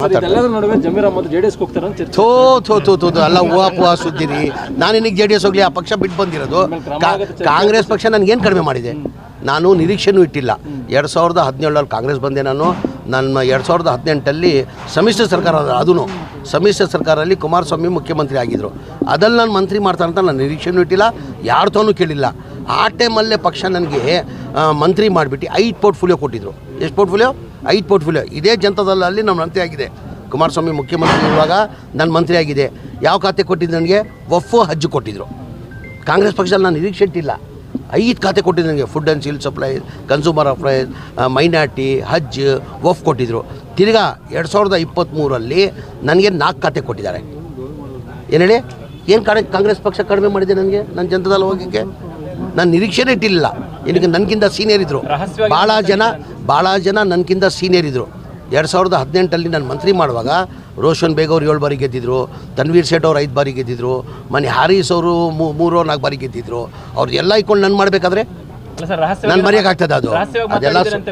ನಡುವೆ ಜಮೀರ್ ಅಹಮದ್ ಜೆಡಿಎಸ್ ಹೋಗ್ತಾರೆ ಅಂತ ಚರ್ಚೆ. ಥೋ ಅಲ್ಲ ಹೂವಾ ಸುದ್ದಿರಿ. ನಾನು ಇನ್ನೀಗ JDS ಹೋಗ್ಲಿ, ಆ ಪಕ್ಷ ಬಿಟ್ಟು ಬಂದಿರೋದು. ಕಾಂಗ್ರೆಸ್ ಪಕ್ಷ ನನಗೇನು ಕಡಿಮೆ ಮಾಡಿದೆ? ನಾನು ನಿರೀಕ್ಷೆನೂ ಇಟ್ಟಿಲ್ಲ. 2017 ಕಾಂಗ್ರೆಸ್ ಬಂದೆ ನಾನು. ನನ್ನ 2018 ಸಮ್ಮಿಶ್ರ ಸರ್ಕಾರ, ಅದೂ ಸಮ್ಮಿಶ್ರ ಸರ್ಕಾರದಲ್ಲಿ ಕುಮಾರಸ್ವಾಮಿ ಮುಖ್ಯಮಂತ್ರಿ ಆಗಿದ್ದರು. ಅದಲ್ಲಿ ನಾನು ಮಂತ್ರಿ ಮಾಡ್ತಾರೆ ಅಂತ ನಾನು ನಿರೀಕ್ಷೆನೂ ಇಟ್ಟಿಲ್ಲ, ಯಾರ ತನೂ ಕೇಳಿಲ್ಲ. ಆ ಟೈಮಲ್ಲೇ ಪಕ್ಷ ನನಗೆ ಮಂತ್ರಿ ಮಾಡಿಬಿಟ್ಟು 5 ಪೋರ್ಟ್ಫೋಲಿಯೋ ಕೊಟ್ಟಿದ್ದರು. ಎಷ್ಟು ಪೋರ್ಟ್ಫೋಲಿಯೋ? 5 ಪೋರ್ಟ್ಫೋಲಿಯೋ. ಇದೇ ಜನತಾದಳಲ್ಲಿ ನಾನು ಮಂತ್ರಿ ಆಗಿದೆ. ಕುಮಾರಸ್ವಾಮಿ ಮುಖ್ಯಮಂತ್ರಿ ಇರುವಾಗ ನಾನು ಮಂತ್ರಿ ಆಗಿದೆ. ಯಾವ ಖಾತೆ ಕೊಟ್ಟಿದ್ದು ನನಗೆ? ವಫ್, ಹಜ್ ಕೊಟ್ಟಿದ್ದರು. ಕಾಂಗ್ರೆಸ್ ಪಕ್ಷದಲ್ಲಿ ನಾನು ನಿರೀಕ್ಷೆ ಇಟ್ಟಿಲ್ಲ. 5 ಖಾತೆ ಕೊಟ್ಟಿದ್ದು ನನಗೆ. Food and civil supplies, consumer affairs, minority, Haj, Waqf ಕೊಟ್ಟಿದ್ದರು. ತಿರ್ಗಾ 2023 ನನಗೆ 4 ಖಾತೆ ಕೊಟ್ಟಿದ್ದಾರೆ. ಏನು ಹೇಳಿ? ಏನು ಕಾಂಗ್ರೆಸ್ ಪಕ್ಷ ಕಡಿಮೆ ಮಾಡಿದೆ ನನಗೆ? ನನ್ನ ಜನತಾದಳ ಹೋಗೋಕ್ಕೆ ನಾನು ನಿರೀಕ್ಷೆನೇ ಇಟ್ಟಿಲ್ಲ. ಇದಕ್ಕೆ ನನಗಿಂತ ಸೀನಿಯರ್ ಇದ್ದರು ಭಾಳ ಜನ ನನಗಿಂತ ಸೀನಿಯರ್ ಇದ್ದರು. 2018 ನಾನು ಮಂತ್ರಿ ಮಾಡುವಾಗ ರೋಷನ್ ಬೇಗ್ ಅವರು 7 ಬಾರಿ ಗೆದ್ದಿದ್ರು, ತನ್ವೀರ್ ಸೇಠ್ ಅವರು 5 ಬಾರಿ ಗೆದ್ದಿದ್ರು, ಮನೆ ಹಾರೀಸ್ ಅವರು 3-4 ಬಾರಿ ಗೆದ್ದಿದ್ರು. ಅವ್ರದ್ದೆಲ್ಲ ಇಟ್ಕೊಂಡು ನಾನು ಮಾಡಬೇಕಾದ್ರೆ ನಾನು ಮರೆಯೋಕ್ಕಾಗ್ತದೆ? ಅದೆಲ್ಲ